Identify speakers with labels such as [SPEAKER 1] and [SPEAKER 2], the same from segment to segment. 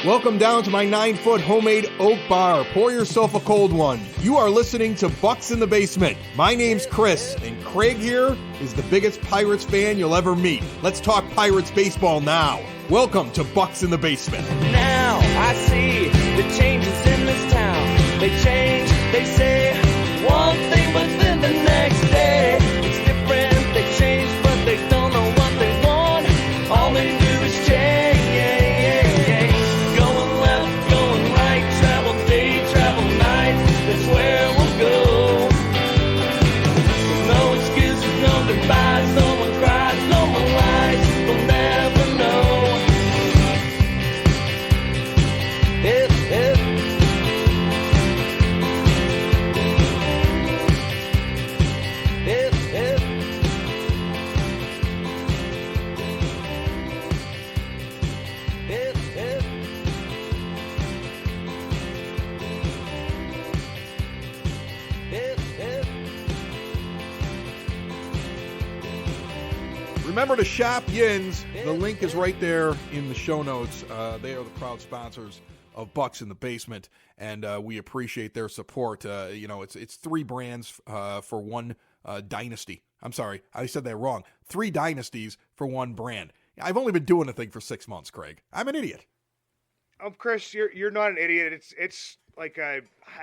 [SPEAKER 1] Welcome down to my 9-foot homemade oak bar. Pour yourself a cold one. You are listening to Bucs in the Basement. My name's Chris, and Craig here is the biggest Pirates fan you'll ever meet. Let's talk Pirates baseball now. Welcome to Bucs in the Basement.
[SPEAKER 2] Now I see the changes in this town. They change, they say one thing, but then the next day it's different. They change, but they don't know what they want. All they do is change. Going left, going right, travel day, travel night. That's where we'll go. No excuses, no goodbyes, no one cries, no one lies. We'll never know.
[SPEAKER 1] Remember to shop Yins. The link is right there in the show notes. They are the proud sponsors of Bucs in the Basement, and we appreciate their support. It's three brands for one dynasty. I'm sorry, I said that wrong. 3 dynasties for one brand. I've only been doing the thing for 6 months, Craig. I'm an idiot.
[SPEAKER 3] Chris, you're not an idiot. It's like I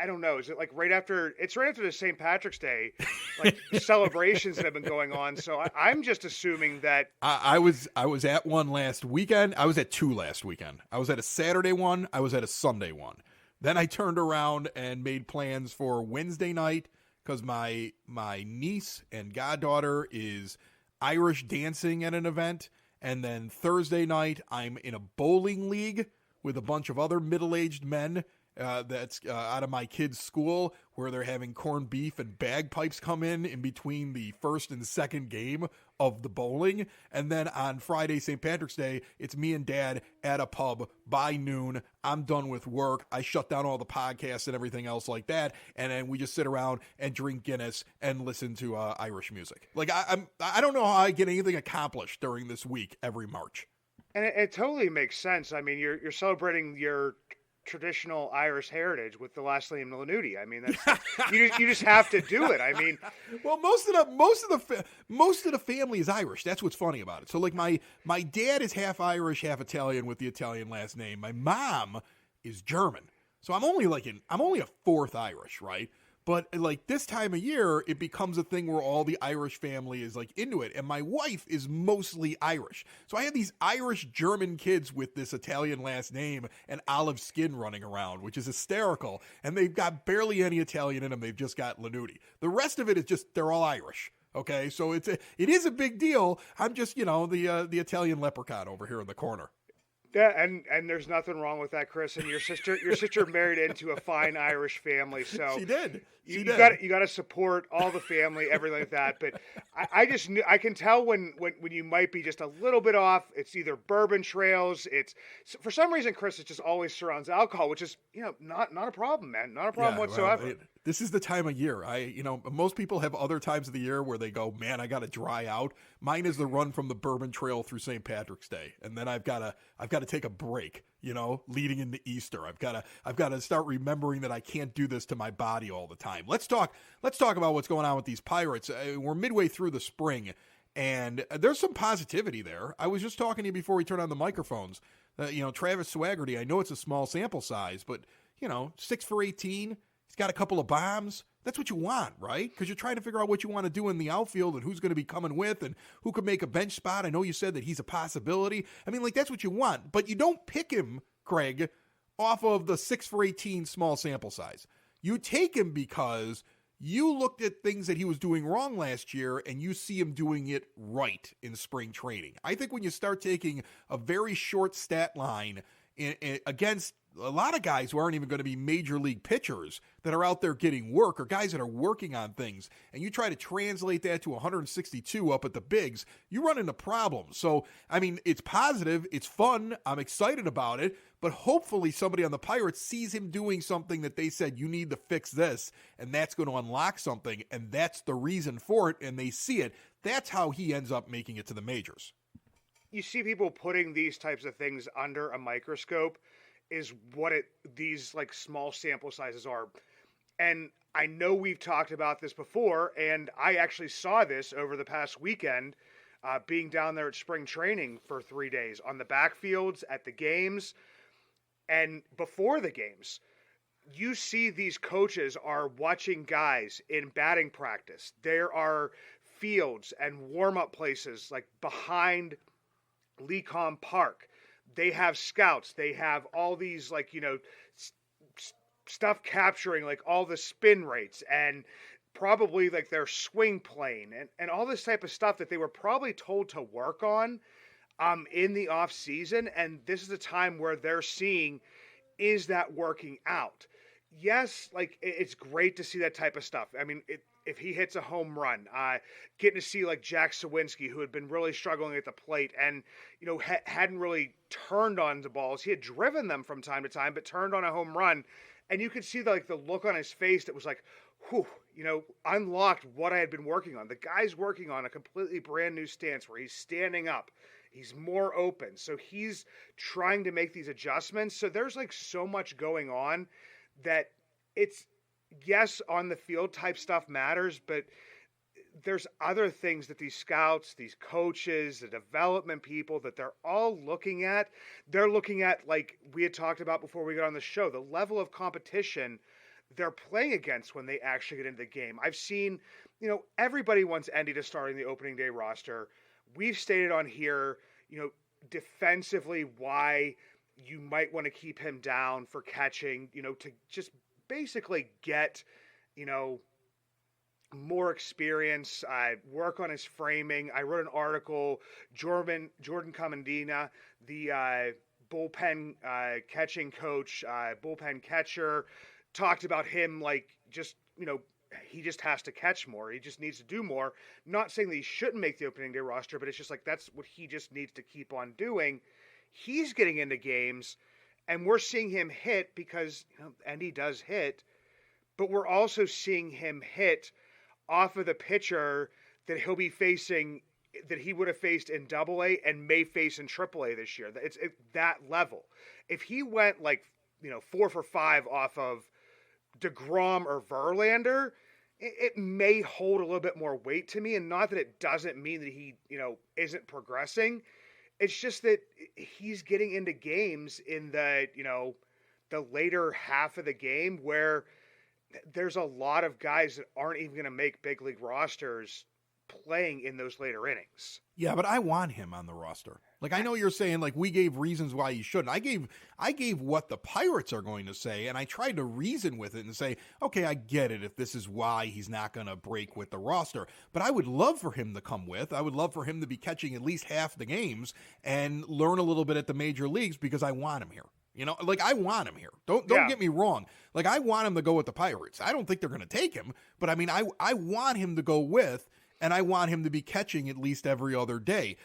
[SPEAKER 3] don't know. Is it like right after? It's right after the St. Patrick's Day, like celebrations that have been going on. So I'm just assuming that
[SPEAKER 1] I was at one last weekend. I was at 2 last weekend. I was at a Saturday one. I was at a Sunday one. Then I turned around and made plans for Wednesday night because my niece and goddaughter is Irish dancing at an event, and then Thursday night I'm in a bowling league with a bunch of other middle-aged men that's out of my kids' school, where they're having corned beef and bagpipes come in between the first and second game of the bowling. And then on Friday, St. Patrick's Day, it's me and Dad at a pub by noon. I'm done with work. I shut down all the podcasts and everything else like that, and then we just sit around and drink Guinness and listen to Irish music. Like I don't know how I get anything accomplished during this week every March.
[SPEAKER 3] And it totally makes sense. I mean, you're celebrating your traditional Irish heritage with the last name Lanuti. I mean, that's you just have to do it. I mean,
[SPEAKER 1] well, most of the family is Irish. That's what's funny about it. So, like my dad is half Irish, half Italian with the Italian last name. My mom is German, so I'm only a fourth Irish, right? But like this time of year, it becomes a thing where all the Irish family is like into it. And my wife is mostly Irish. So I have these Irish German kids with this Italian last name and olive skin running around, which is hysterical. And they've got barely any Italian in them. They've just got Lanuti. The rest of it is just, they're all Irish. Okay. So it is a big deal. I'm just, the Italian leprechaun over here in the corner.
[SPEAKER 3] Yeah, and there's nothing wrong with that, Chris. And your sister married into a fine Irish family, so
[SPEAKER 1] she did.
[SPEAKER 3] You got to support all the family, everything like that. But I just knew, I can tell when you might be just a little bit off. It's either bourbon trails. It's for some reason, Chris, it just always surrounds alcohol, which is not a problem, man, not a problem whatsoever.
[SPEAKER 1] Well, this is the time of year. Most people have other times of the year where they go, man, I got to dry out. Mine is the run from the bourbon trail through St. Patrick's Day, and then I've got to take a break. Leading into Easter, I've got to start remembering that I can't do this to my body all the time. Let's talk about what's going on with these Pirates. We're midway through the spring, and there's some positivity there. I was just talking to you before we turned on the microphones. Travis Swaggerty. I know it's a small sample size, but 6 for 18. He's got a couple of bombs. That's what you want, right? Because you're trying to figure out what you want to do in the outfield and who's going to be coming with and who could make a bench spot. I know you said that he's a possibility. I mean, that's what you want. But you don't pick him, Craig, off of the 6 for 18 small sample size. You take him because you looked at things that he was doing wrong last year and you see him doing it right in spring training. I think when you start taking a very short stat line against a lot of guys who aren't even going to be major league pitchers that are out there getting work, or guys that are working on things, and you try to translate that to 162 up at the bigs, you run into problems. So, I mean, it's positive, it's fun, I'm excited about it, but hopefully somebody on the Pirates sees him doing something that they said, you need to fix this, and that's going to unlock something, and that's the reason for it, and they see it. That's how he ends up making it to the majors.
[SPEAKER 3] You see people putting these types of things under a microscope. is what these like small sample sizes are. And I know we've talked about this before, and I actually saw this over the past weekend, being down there at spring training for 3 days on the backfields, at the games, and before the games. You see these coaches are watching guys in batting practice. There are fields and warm-up places like behind Lecom Park. They have scouts. They have all these like, stuff capturing like all the spin rates and probably like their swing plane and all this type of stuff that they were probably told to work on in the off season. And this is a time where they're seeing, is that working out? Yes, like it's great to see that type of stuff. I mean, if he hits a home run, getting to see like Jack Sawinski, who had been really struggling at the plate and, hadn't really turned on the balls. He had driven them from time to time, but turned on a home run. And you could see the look on his face that was like, whew, unlocked what I had been working on. The guy's working on a completely brand new stance where he's standing up. He's more open. So he's trying to make these adjustments. So there's like so much going on that it's, yes, on the field type stuff matters, but there's other things that these scouts, these coaches, the development people that they're all looking at. They're looking at, like we had talked about before we got on the show, the level of competition they're playing against when they actually get into the game. I've seen, everybody wants Endy to start in the opening day roster. We've stated on here, defensively why you might want to keep him down for catching, to just basically get, more experience, work on his framing. I wrote an article, Jordan Comandina, the bullpen catching coach, bullpen catcher, talked about him like just, he just has to catch more. He just needs to do more. Not saying that he shouldn't make the opening day roster, but it's just like that's what he just needs to keep on doing. He's getting into games, and we're seeing him hit because, and he does hit, but we're also seeing him hit off of the pitcher that he'll be facing, that he would have faced in AA and may face in AAA this year. It's that level. If he went like, 4 for 5 off of DeGrom or Verlander, it may hold a little bit more weight to me. And not that it doesn't mean that he, isn't progressing. It's just that he's getting into games in the, the later half of the game where there's a lot of guys that aren't even going to make big league rosters playing in those later innings.
[SPEAKER 1] Yeah, but I want him on the roster. Like, I know you're saying, like, we gave reasons why he shouldn't. I gave what the Pirates are going to say, and I tried to reason with it and say, okay, I get it if this is why he's not going to break with the roster. But I would love for him to come with. I would love for him to be catching at least half the games and learn a little bit at the major leagues because I want him here. I want him here. Don't get me wrong. Like, I want him to go with the Pirates. I don't think they're going to take him, but I mean, I want him to go with, and I want him to be catching at least every other day.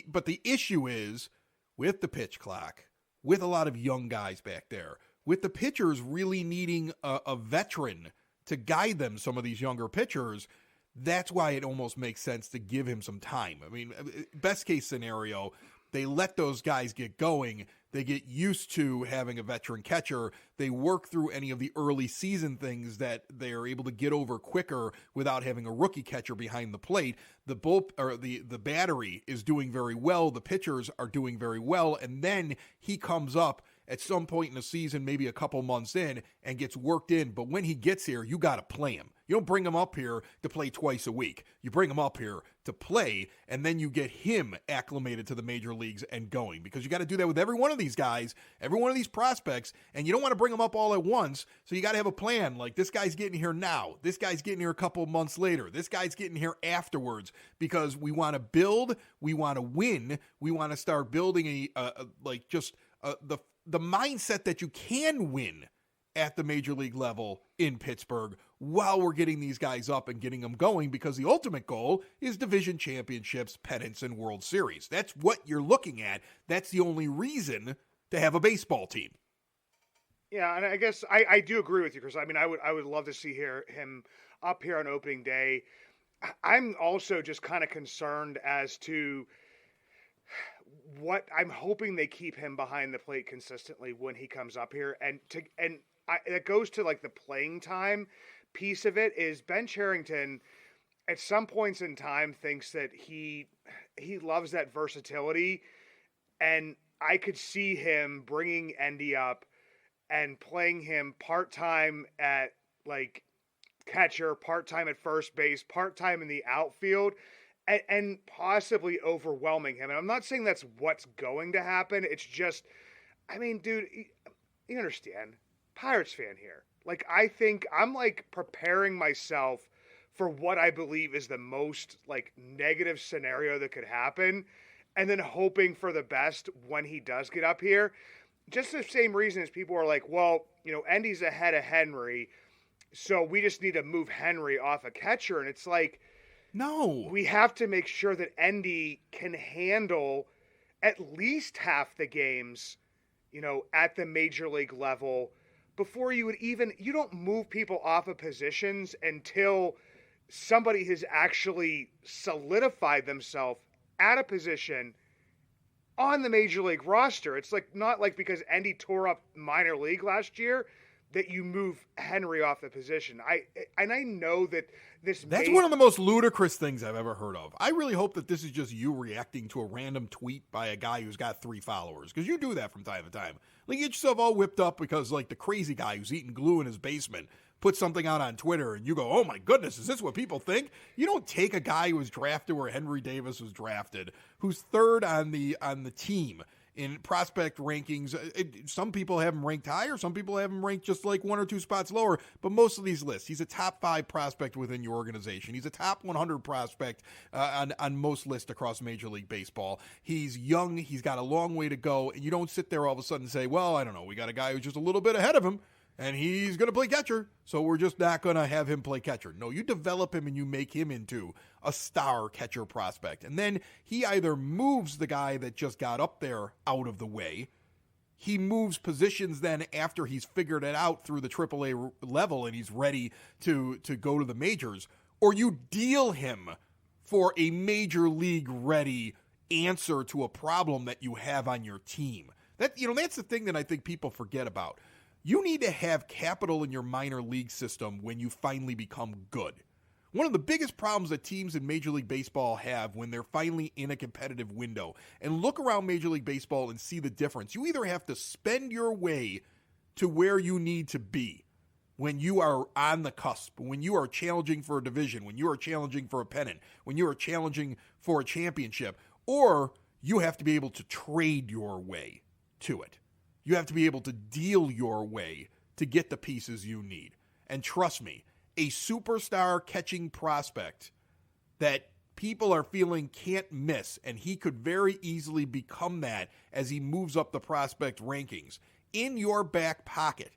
[SPEAKER 1] But the issue is with the pitch clock, with a lot of young guys back there, with the pitchers really needing a veteran to guide them, some of these younger pitchers, that's why it almost makes sense to give him some time. I mean, best case scenario, they let those guys get going. They get used to having a veteran catcher. They work through any of the early season things that they are able to get over quicker without having a rookie catcher behind the plate. The battery is doing very well. The pitchers are doing very well. And then he comes up at some point in the season, maybe a couple months in, and gets worked in. But when he gets here, you got to play him. You don't bring him up here to play twice a week. You bring him up here to play, and then you get him acclimated to the major leagues and going. Because you got to do that with every one of these guys, every one of these prospects, and you don't want to bring them up all at once. So you got to have a plan. Like, this guy's getting here now. This guy's getting here a couple of months later. This guy's getting here afterwards. Because we want to build, we want to win, we want to start building the mindset that you can win at the major league level in Pittsburgh while we're getting these guys up and getting them going, because the ultimate goal is division championships, pennants, and World Series. That's what you're looking at. That's the only reason to have a baseball team.
[SPEAKER 3] Yeah, and I guess I do agree with you, Chris. I mean, I would love to see him up here on opening day. I'm also just kind of concerned as to what I'm hoping they keep him behind the plate consistently when he comes up here, that goes to like the playing time piece of it. Is Ben Cherington at some points in time thinks that he loves that versatility, and I could see him bringing Endy up and playing him part-time at like catcher, part-time at first base, part-time in the outfield, and possibly overwhelming him. And I'm not saying that's what's going to happen. It's just, I mean, dude, you understand, Pirates fan here. Like, I think I'm like preparing myself for what I believe is the most like negative scenario that could happen, and then hoping for the best when he does get up here. Just the same reason as people are like, well, Endy's ahead of Henry, so we just need to move Henry off a catcher. And it's like,
[SPEAKER 1] no,
[SPEAKER 3] we have to make sure that Endy can handle at least half the games, at the major league level before you don't move people off of positions until somebody has actually solidified themselves at a position on the major league roster. It's like not like because Endy tore up minor league last year that you move Henry off the position. I know that
[SPEAKER 1] that's one of the most ludicrous things I've ever heard of. I really hope that this is just you reacting to a random tweet by a guy who's got 3 followers, because you do that from time to time. Like, you get yourself all whipped up because like the crazy guy who's eating glue in his basement put something out on Twitter and you go, oh my goodness, is this what people think? You don't take a guy who was drafted where Henry Davis was drafted, who's third on the team in prospect rankings. Some people have him ranked higher, some people have him ranked just like 1 or 2 spots lower, but most of these lists, he's a top 5 prospect within your organization. He's a top 100 prospect on most lists across Major League Baseball. He's young, he's got a long way to go, and you don't sit there all of a sudden and say, well, I don't know, we got a guy who's just a little bit ahead of him, and he's going to play catcher, so we're just not going to have him play catcher. No, you develop him and you make him into a star catcher prospect. And then he either moves the guy that just got up there out of the way, he moves positions then after he's figured it out through the AAA level and he's ready to go to the majors, or you deal him for a major league ready answer to a problem that you have on your team. That's the thing that I think people forget about. You need to have capital in your minor league system when you finally become good. One of the biggest problems that teams in Major League Baseball have when they're finally in a competitive window, and look around Major League Baseball and see the difference. You either have to spend your way to where you need to be when you are on the cusp, when you are challenging for a division, when you are challenging for a pennant, when you are challenging for a championship, or you have to be able to trade your way to it. You have to be able to deal your way to get the pieces you need. And trust me, a superstar catching prospect that people are feeling can't miss, and he could very easily become that as he moves up the prospect rankings, in your back pocket.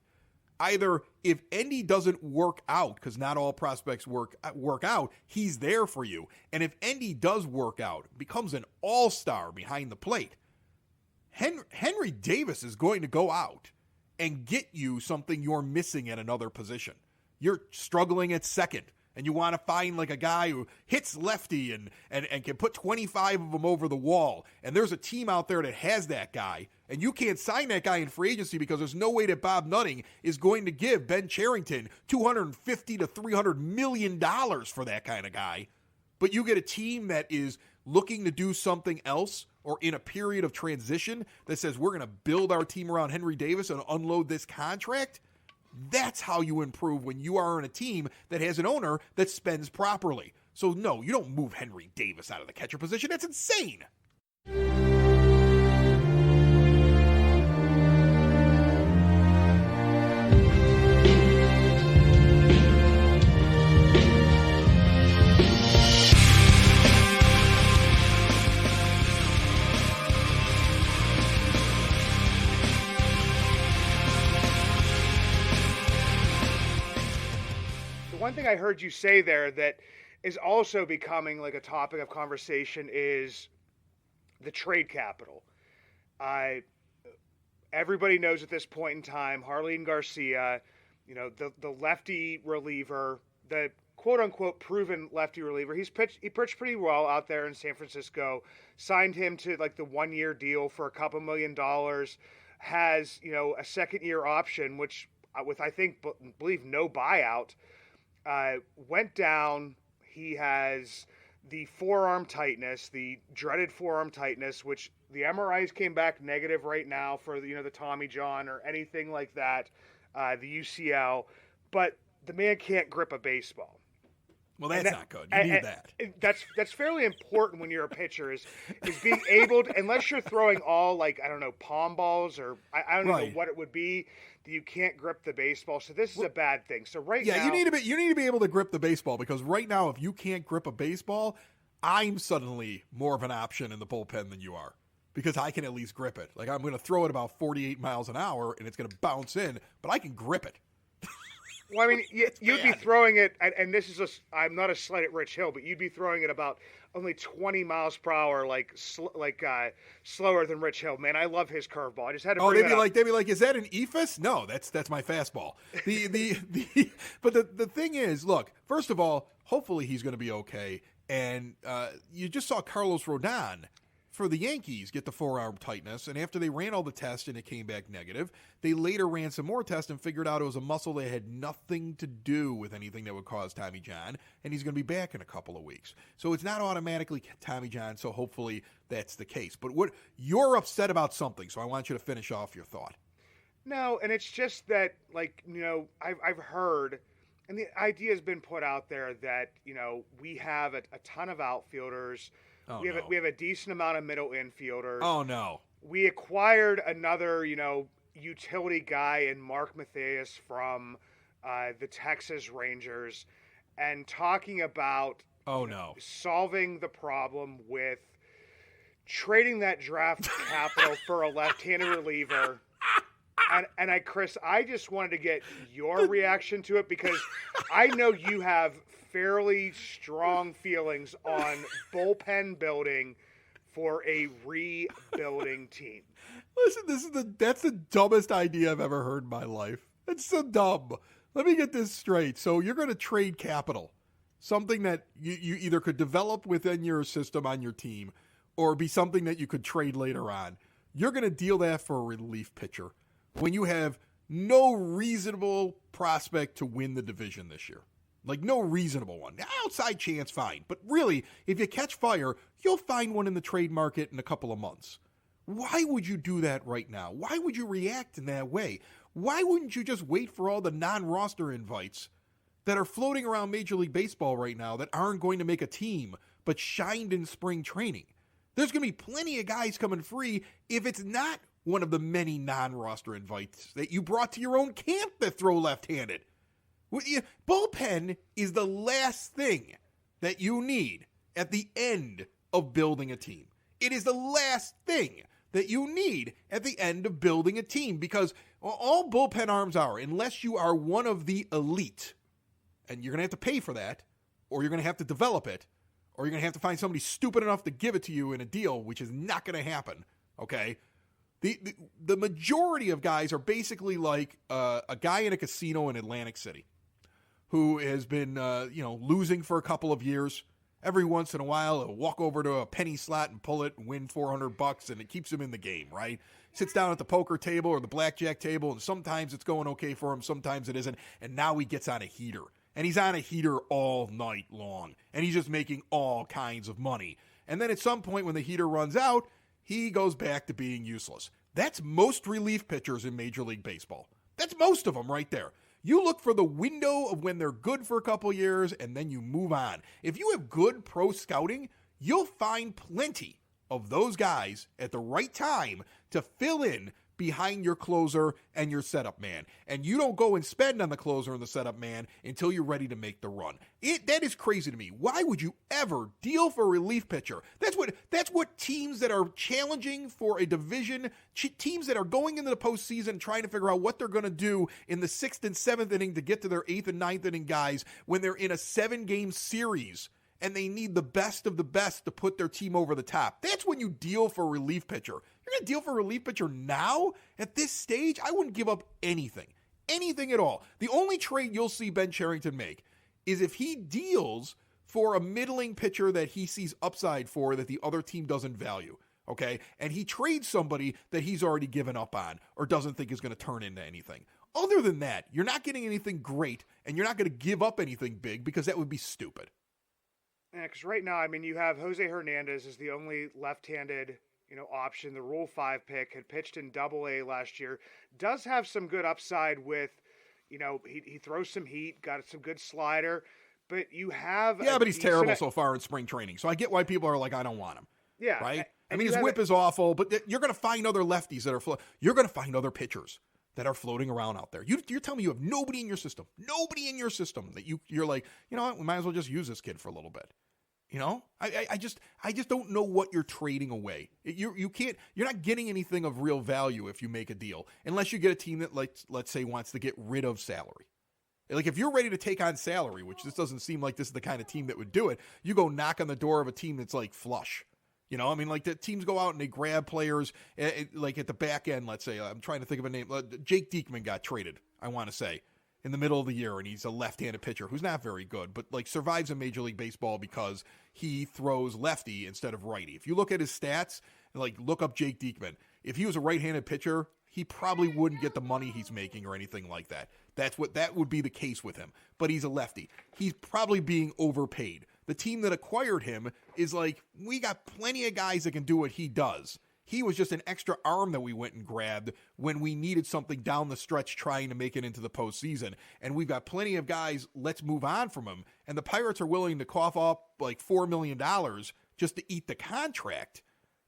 [SPEAKER 1] Either if Endy doesn't work out, because not all prospects work out, he's there for you. And if Endy does work out, becomes an all-star behind the plate, Henry Davis is going to go out and get you something you're missing at another position. You're struggling at second, and you want to find like a guy who hits lefty and can put 25 of them over the wall, and there's a team out there that has that guy, and you can't sign that guy in free agency because there's no way that Bob Nutting is going to give Ben Cherington $250 to $300 million for that kind of guy. But you get a team that is looking to do something else, or in a period of transition that says we're going to build our team around Henry Davis and unload this contract. That's how you improve when you are in a team that has an owner that spends properly. So no, you don't move Henry Davis out of the catcher position. That's insane.
[SPEAKER 3] One thing I heard you say there that is also becoming like a topic of conversation is the trade capital. Everybody knows at this point in time, Harleen Garcia, the lefty reliever, the quote unquote proven lefty reliever. He pitched pretty well out there in San Francisco. Signed him to like the 1-year deal for a couple $1 million. Has, you know, a 2nd-year option, which with I believe no buyout. Went down. He has the forearm tightness, the dreaded forearm tightness, which the MRIs came back negative right now for the Tommy John or anything like that, the UCL. But the man can't grip a baseball.
[SPEAKER 1] Well, that's not good. You need that.
[SPEAKER 3] That's fairly important when you're a pitcher is being able to, unless you're throwing all like, I don't know, palm balls or I don't know what it would be, that you can't grip the baseball. So this is a bad thing. So now,
[SPEAKER 1] you need to be able to grip the baseball, because right now if you can't grip a baseball, I'm suddenly more of an option in the bullpen than you are, because I can at least grip it. Like, I'm going to throw it about 48 miles an hour and it's going to bounce in, but I can grip it.
[SPEAKER 3] Well, I mean, you'd be throwing it, and this is I'm not a slight at Rich Hill, but you'd be throwing it about only 20 miles per hour, slower than Rich Hill. Man, I love his curveball. I just had to bring it up.
[SPEAKER 1] They'd be like, is that an ephus? No, that's my fastball. But the thing is, look, first of all, hopefully he's going to be okay. And you just saw Carlos Rodon for the Yankees get the forearm tightness, and after they ran all the tests and it came back negative, they later ran some more tests and figured out it was a muscle that had nothing to do with anything that would cause Tommy John, and he's going to be back in a couple of weeks. So it's not automatically Tommy John, so hopefully that's the case. But you're upset about something, so I want you to finish off your thought.
[SPEAKER 3] No, and it's just that, I've heard, and the idea has been put out there that, we have a ton of outfielders. We have a decent amount of middle infielders.
[SPEAKER 1] Oh, no.
[SPEAKER 3] We acquired another, utility guy in Mark Mathias from the Texas Rangers, and talking about solving the problem with trading that draft capital for a left-handed reliever. And Chris, I just wanted to get your reaction to it, because I know you have fairly strong feelings on bullpen building for a rebuilding team.
[SPEAKER 1] Listen, that's the dumbest idea I've ever heard in my life. It's so dumb. Let me get this straight. So you're going to trade capital, something that you either could develop within your system on your team or be something that you could trade later on. You're going to deal that for a relief pitcher when you have no reasonable prospect to win the division this year. Like, no reasonable one. Outside chance, fine. But really, if you catch fire, you'll find one in the trade market in a couple of months. Why would you do that right now? Why would you react in that way? Why wouldn't you just wait for all the non-roster invites that are floating around Major League Baseball right now that aren't going to make a team but shined in spring training? There's going to be plenty of guys coming free if it's not one of the many non-roster invites that you brought to your own camp that throw left-handed. Bullpen is the last thing that you need at the end of building a team. It is the last thing that you need at the end of building a team, because all bullpen arms are, unless you are one of the elite, and you're going to have to pay for that, or you're going to have to develop it, or you're going to have to find somebody stupid enough to give it to you in a deal, which is not going to happen, okay? The majority of guys are basically like a guy in a casino in Atlantic City who has been, losing for a couple of years. Every once in a while, he'll walk over to a penny slot and pull it and win $400, and it keeps him in the game, right? Sits down at the poker table or the blackjack table, and sometimes it's going okay for him, sometimes it isn't, and now he gets on a heater. And he's on a heater all night long, and he's just making all kinds of money. And then at some point when the heater runs out, he goes back to being useless. That's most relief pitchers in Major League Baseball. That's most of them right there. You look for the window of when they're good for a couple years, and then you move on. If you have good pro scouting, you'll find plenty of those guys at the right time to fill in behind your closer and your setup man. And you don't go and spend on the closer and the setup man until you're ready to make the run. That is crazy to me. Why would you ever deal for a relief pitcher? That's what teams that are challenging for a division, teams that are going into the postseason trying to figure out what they're going to do in the 6th and 7th inning to get to their 8th and 9th inning guys when they're in a 7-game series and they need the best of the best to put their team over the top. That's when you deal for a relief pitcher. You're going to deal for a relief pitcher now? At this stage, I wouldn't give up anything. Anything at all. The only trade you'll see Ben Cherington make is if he deals for a middling pitcher that he sees upside for that the other team doesn't value. Okay. And he trades somebody that he's already given up on or doesn't think is going to turn into anything. Other than that, you're not getting anything great and you're not going to give up anything big because that would be stupid.
[SPEAKER 3] Yeah, because right now, I mean, you have Jose Hernandez is the only left-handed, option. The Rule 5 pick had pitched in Double-A last year. Does have some good upside with, he throws some heat, got some good slider. But you have...
[SPEAKER 1] Yeah, but he's terrible so far in spring training. So I get why people are like, I don't want him.
[SPEAKER 3] Yeah.
[SPEAKER 1] Right? I mean, his whip is awful, but you're going to find other lefties that are... You're going to find other pitchers that are floating around out there. You're telling me you have nobody in your system that you're like, you know what, we might as well just use this kid for a little bit. I just don't know what you're trading away. You're not getting anything of real value if you make a deal, unless you get a team that, like, let's say, wants to get rid of salary. Like, if you're ready to take on salary, which this doesn't seem like this is the kind of team that would do it, you go knock on the door of a team that's like flush. I mean, like, the teams go out and they grab players, like at the back end, let's say. I'm trying to think of a name. Jake Diekman got traded, I want to say, in the middle of the year, and he's a left-handed pitcher who's not very good, but, like, survives in Major League Baseball because he throws lefty instead of righty. If you look at his stats, like, look up Jake Diekman. If he was a right-handed pitcher, he probably wouldn't get the money he's making or anything like that. That would be the case with him. But he's a lefty. He's probably being overpaid. The team that acquired him is like, we got plenty of guys that can do what he does. He was just an extra arm that we went and grabbed when we needed something down the stretch trying to make it into the postseason. And we've got plenty of guys, let's move on from him. And the Pirates are willing to cough up like $4 million just to eat the contract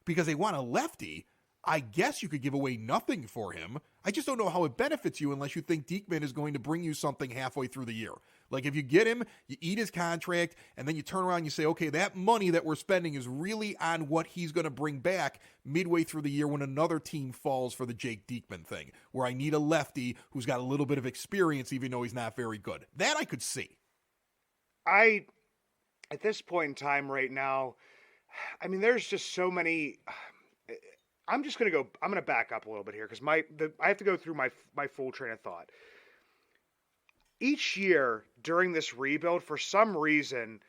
[SPEAKER 1] because they want a lefty. I guess you could give away nothing for him. I just don't know how it benefits you unless you think Diekman is going to bring you something halfway through the year. Like, if you get him, you eat his contract, and then you turn around and you say, okay, that money that we're spending is really on what he's going to bring back midway through the year when another team falls for the Jake Diekman thing, where I need a lefty who's got a little bit of experience even though he's not very good. That I could see.
[SPEAKER 3] At this point in time right now, I mean, there's just so many... I'm going to back up a little bit here because I have to go through my full train of thought. Each year during this rebuild, for some reason,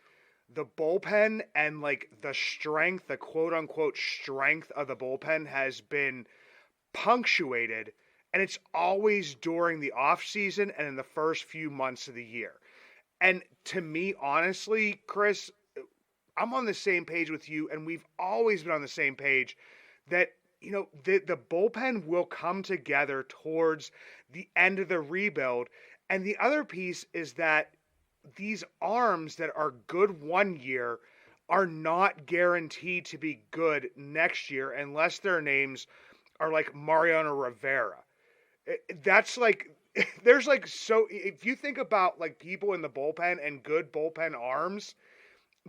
[SPEAKER 3] the bullpen and like the quote unquote strength of the bullpen has been punctuated, and it's always during the off season and in the first few months of the year. And to me, honestly, Chris, I'm on the same page with you, and we've always been on the same page that, the bullpen will come together towards the end of the rebuild. And the other piece is that these arms that are good one year are not guaranteed to be good next year unless their names are like Mariano Rivera. That's like, there's like, so if you think about like people in the bullpen and good bullpen arms,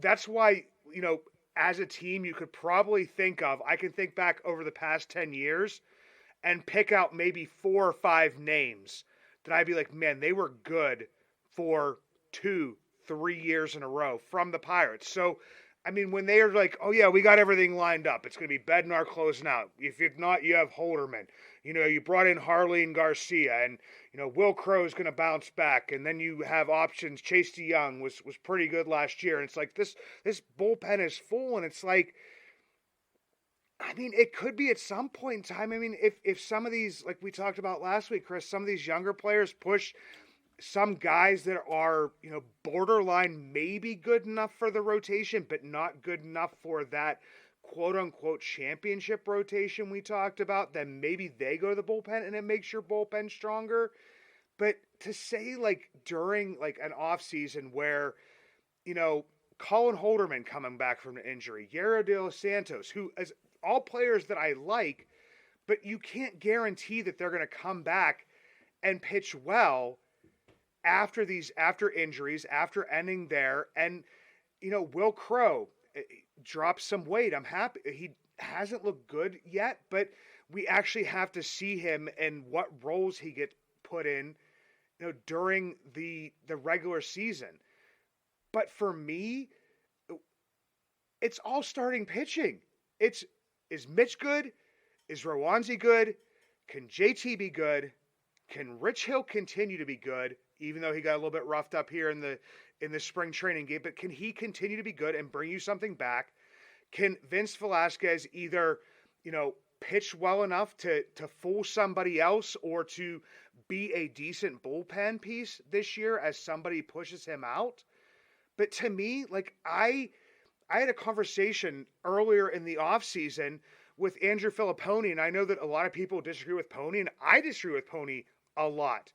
[SPEAKER 3] that's why, as a team, you could probably I can think back over the past 10 years and pick out maybe 4 or 5 names that I'd be like, man, they were good for 2-3 years in a row from the Pirates. So, I mean, when they are like, oh yeah, we got everything lined up. It's going to be Bednar closing out. If it's not, you have Holderman. You brought in Harleen Garcia, and, Will Crow's going to bounce back. And then you have options. Chase DeYoung was pretty good last year. And it's like this bullpen is full, and it's like, I mean, it could be at some point in time. I mean, if some of these, like we talked about last week, Chris, some of these younger players push some guys that are, borderline maybe good enough for the rotation, but not good enough for that quote-unquote championship rotation we talked about, then maybe they go to the bullpen and it makes your bullpen stronger. But to say, like, during, like, an offseason where, Colin Holderman coming back from an injury, Yero de los Santos, who is all players that I like, but you can't guarantee that they're going to come back and pitch well after injuries, after ending there. And, Will Crow dropped some weight. I'm happy. He hasn't looked good yet, but we actually have to see him and what roles he gets put in, during the regular season. But for me, it's all starting pitching. Is Mitch good? Is Rowanzi good? Can JT be good? Can Rich Hill continue to be good, even though he got a little bit roughed up here in in the spring training game, but can he continue to be good and bring you something back? Can Vince Velasquez either, pitch well enough to fool somebody else or to be a decent bullpen piece this year as somebody pushes him out? But to me, I had a conversation earlier in the offseason with Andrew Filipponi, and I know that a lot of people disagree with Pony, and I disagree with Pony a lot.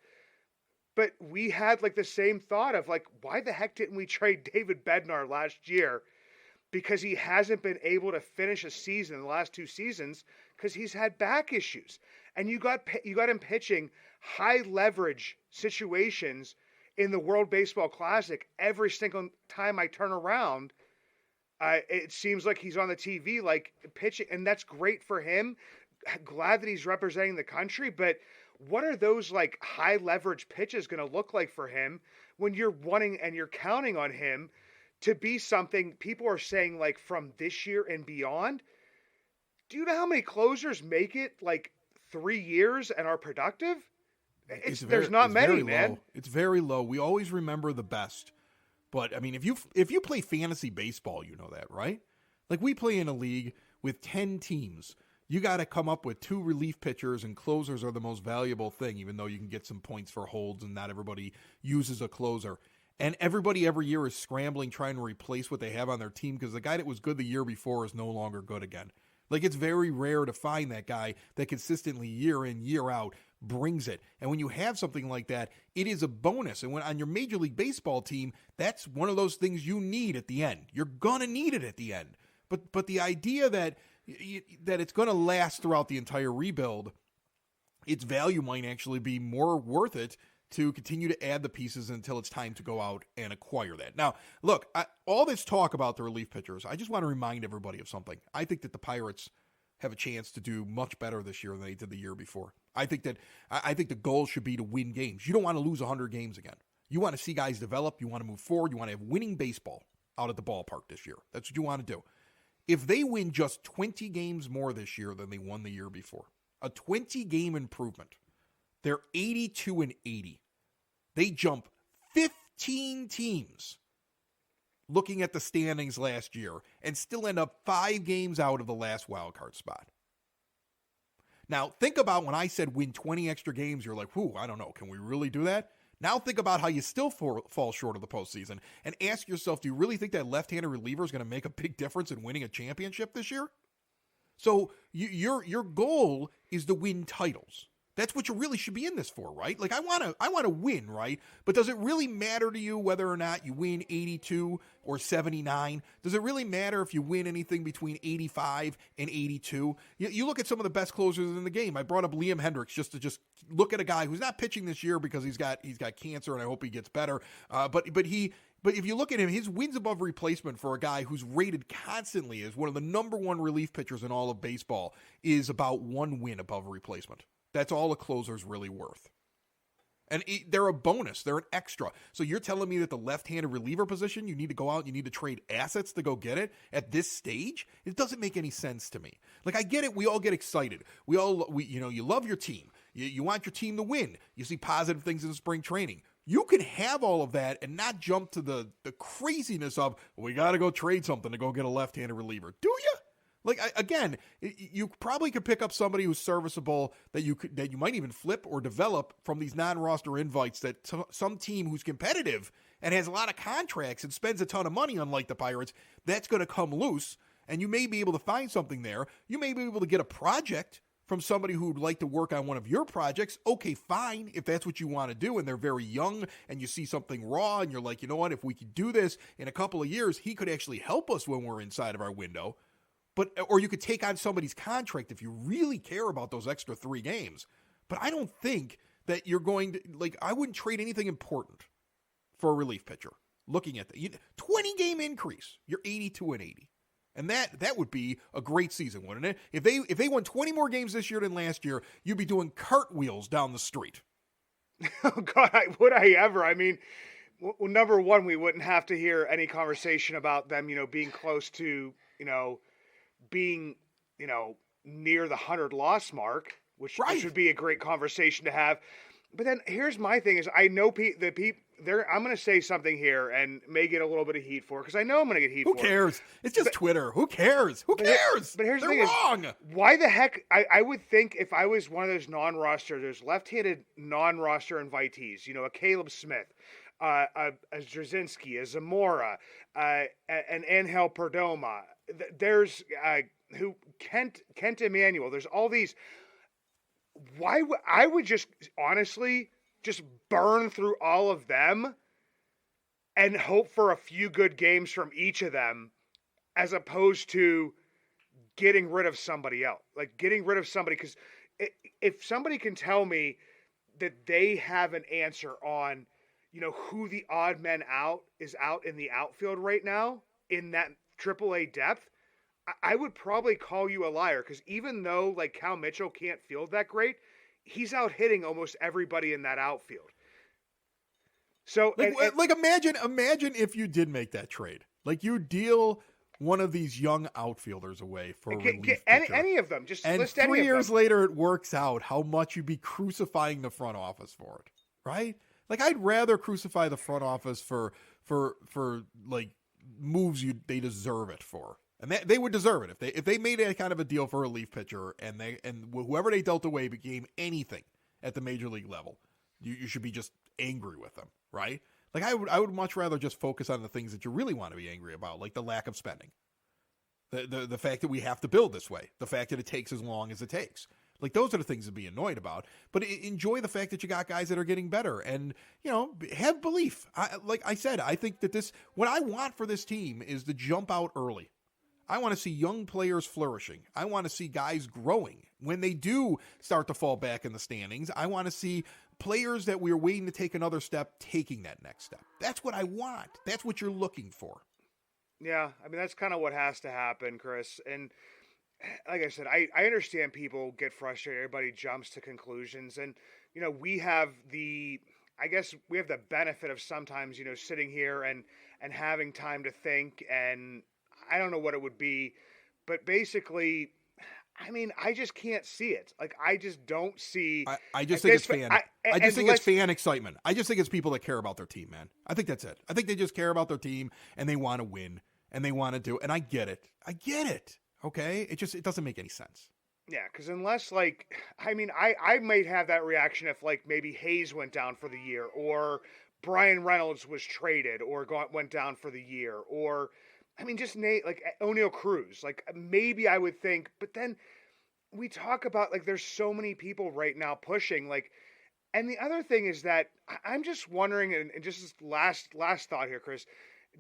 [SPEAKER 3] But we had the same thought of why the heck didn't we trade David Bednar last year? Because he hasn't been able to finish a season in the last 2 seasons because he's had back issues. And you got him pitching high leverage situations in the World Baseball Classic every single time I turn around. It seems like he's on the TV, pitching, and that's great for him. Glad that he's representing the country, but what are those high leverage pitches going to look like for him when you're wanting and you're counting on him to be something people are saying from this year and beyond? Do you know how many closers make it 3 years and are productive? There's not many, man.
[SPEAKER 1] Low. It's very low. We always remember the best. But I mean, if you play fantasy baseball, you know that, right? We play in a league with 10 teams. You got to come up with 2 relief pitchers, and closers are the most valuable thing, even though you can get some points for holds and not everybody uses a closer. And everybody every year is scrambling, trying to replace what they have on their team because the guy that was good the year before is no longer good again. It's very rare to find that guy that consistently year in, year out brings it. And when you have something like that, it is a bonus. And when on your Major League Baseball team, that's one of those things you need at the end. You're going to need it at the end. But the idea that it's going to last throughout the entire rebuild, its value might actually be more worth it to continue to add the pieces until it's time to go out and acquire that. Now, look, all this talk about the relief pitchers, I just want to remind everybody of something. I think that the Pirates have a chance to do much better this year than they did the year before. I think the goal should be to win games. You don't want to lose 100 games again. You want to see guys develop. You want to move forward. You want to have winning baseball out at the ballpark this year. That's what you want to do. If they win just 20 games more this year than they won the year before, a 20-game improvement, they're 82-80. They jump 15 teams looking at the standings last year and still end up 5 games out of the last wild card spot. Now, think about when I said win 20 extra games, you're like, I don't know. Can we really do that? Now think about how you still fall short of the postseason and ask yourself, do you really think that left-handed reliever is going to make a big difference in winning a championship this year? So your goal is to win titles. That's what you really should be in this for, right? I want to win, right? But does it really matter to you whether or not you win 82 or 79? Does it really matter if you win anything between 85 and 82? You look at some of the best closers in the game. I brought up Liam Hendricks just to look at a guy who's not pitching this year because he's got cancer, and I hope he gets better. But if you look at him, his wins above replacement for a guy who's rated constantly as one of the number 1 relief pitchers in all of baseball is about 1 win above replacement. That's all a closer's really worth. And they're a bonus. They're an extra. So you're telling me that the left-handed reliever position, you need to go out and you need to trade assets to go get it at this stage? It doesn't make any sense to me. I get it. We all get excited. You love your team. You want your team to win. You see positive things in spring training. You can have all of that and not jump to the craziness of, we got to go trade something to go get a left-handed reliever. Do you? Again, you probably could pick up somebody who's serviceable that you might even flip or develop from these non-roster invites that some team who's competitive and has a lot of contracts and spends a ton of money, unlike the Pirates, that's going to come loose, and you may be able to find something there. You may be able to get a project from somebody who would like to work on one of your projects. Okay, fine, if that's what you want to do, and they're very young, and you see something raw, and you're like, you know what, if we could do this in a couple of years, he could actually help us when we're inside of our window. Or you could take on somebody's contract if you really care about those extra 3 games. But I don't think that you're going to, I wouldn't trade anything important for a relief pitcher. Looking at the 20-game increase, you're 82-80. And that would be a great season, wouldn't it? If they won 20 more games this year than last year, you'd be doing cartwheels down the street.
[SPEAKER 3] Oh, God, would I ever? I mean, well, number one, we wouldn't have to hear any conversation about them, being close to, being, near the 100 loss mark, which would be a great conversation to have. But then here's my thing is I know I'm going to say something here and may get a little bit of heat for it because I know I'm going to get heat
[SPEAKER 1] Who
[SPEAKER 3] for it.
[SPEAKER 1] cares? It's just Twitter. Who cares? Who cares?
[SPEAKER 3] But here's
[SPEAKER 1] They're
[SPEAKER 3] the thing:
[SPEAKER 1] wrong.
[SPEAKER 3] Why the heck? I would think if I was one of those there's left-handed non-roster invitees. You know, a Caleb Smith, a Drzezinski, a Zamora, an Angel Perdomo. There's Kent Emmanuel. There's all these. I would just honestly just burn through all of them and hope for a few good games from each of them, as opposed to getting rid of somebody else. Like getting rid of somebody, because if somebody can tell me that they have an answer on, you know, who the odd man out is out in the outfield right now in that AAA depth, I would probably call you a liar, because even though like Cal Mitchell can't field that great, he's out hitting almost everybody in that outfield. So
[SPEAKER 1] imagine if you did make that trade. Like you deal one of these young outfielders away for a relief pitcher.
[SPEAKER 3] Any of them. Just
[SPEAKER 1] and
[SPEAKER 3] list any of them.
[SPEAKER 1] 3 years later it works out, how much you'd be crucifying the front office for it, right? Like I'd rather crucify the front office for like moves they deserve it for. And they would deserve it if they made a kind of a deal for a relief pitcher and whoever they dealt away became anything at the major league level. You should be just angry with them, right? Like I would much rather just focus on the things that you really want to be angry about, like the lack of spending, the fact that we have to build this way, the fact that it takes as long as it takes. Like those are the things to be annoyed about. But enjoy the fact that you got guys that are getting better, and you know, have belief. Like I said, I think that what I want for this team is to jump out early. I want to see young players flourishing. I want to see guys growing. When they do start to fall back in the standings, I want to see players that we're waiting to take another step, taking that next step. That's what I want. That's what you're looking for.
[SPEAKER 3] Yeah, I mean, that's kind of what has to happen, Chris. And like I said, I understand people get frustrated. Everybody jumps to conclusions. And, you know, we have the benefit of sometimes, you know, sitting here and having time to think, and I don't know what it would be, but basically, I mean, I just can't see it. Like, I just don't see.
[SPEAKER 1] I just think it's fan. I just think it's fan excitement. I just think it's people that care about their team, man. I think that's it. I think they just care about their team and they want to win and they want to do. And I get it. Okay, it doesn't make any sense.
[SPEAKER 3] Yeah, because unless like, I mean, I might have that reaction if like maybe Hayes went down for the year, or Brian Reynolds was traded or went down for the year, or. I mean, just Nate, like O'Neal Cruz, like maybe I would think, but then we talk about like there's so many people right now pushing, like, and the other thing is that I'm just wondering, and just this last thought here, Chris,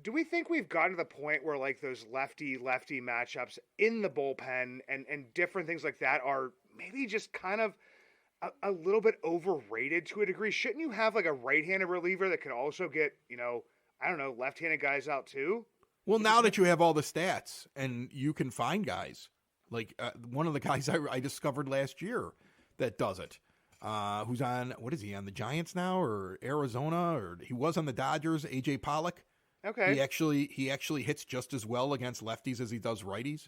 [SPEAKER 3] do we think we've gotten to the point where like those lefty matchups in the bullpen and different things like that are maybe just kind of a little bit overrated to a degree? Shouldn't you have like a right-handed reliever that can also get, you know, I don't know, left-handed guys out too?
[SPEAKER 1] Well, now that you have all the stats and you can find guys, like one of the guys I discovered last year that does it, who's on, what is he, on the Giants now or Arizona, or he was on the Dodgers, A.J. Pollock.
[SPEAKER 3] Okay.
[SPEAKER 1] He actually hits just as well against lefties as he does righties.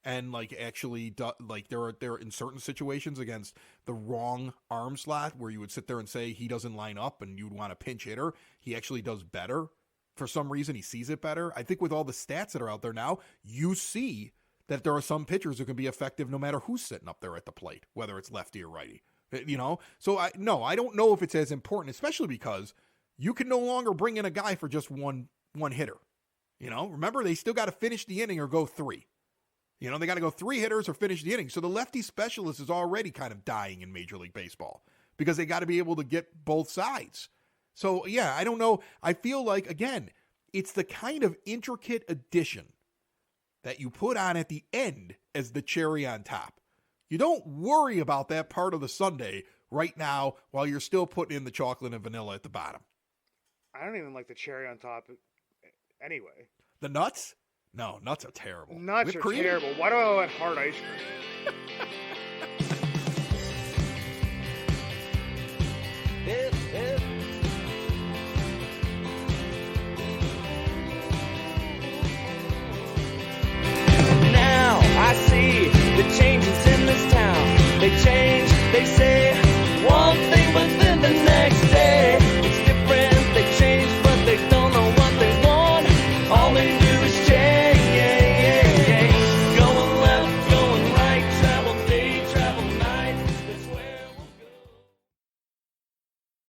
[SPEAKER 1] And like actually like there are in certain situations against the wrong arm slot where you would sit there and say he doesn't line up and you'd want a pinch hitter, he actually does better. For some reason, he sees it better. I think with all the stats that are out there now, you see that there are some pitchers who can be effective no matter who's sitting up there at the plate, whether it's lefty or righty. You know? So, I don't know if it's as important, especially because you can no longer bring in a guy for just one hitter. You know? Remember, they still got to finish the inning or go 3. You know, they got to go 3 hitters or finish the inning. So the lefty specialist is already kind of dying in Major League Baseball because they got to be able to get both sides. So, yeah, I don't know. I feel like, again, it's the kind of intricate addition that you put on at the end as the cherry on top. You don't worry about that part of the sundae right now while you're still putting in the chocolate and vanilla at the bottom.
[SPEAKER 3] I don't even like the cherry on top anyway.
[SPEAKER 1] The nuts? No, nuts are terrible.
[SPEAKER 3] Nuts
[SPEAKER 1] Whipped
[SPEAKER 3] are
[SPEAKER 1] cream?
[SPEAKER 3] terrible. Why do I want hard ice cream?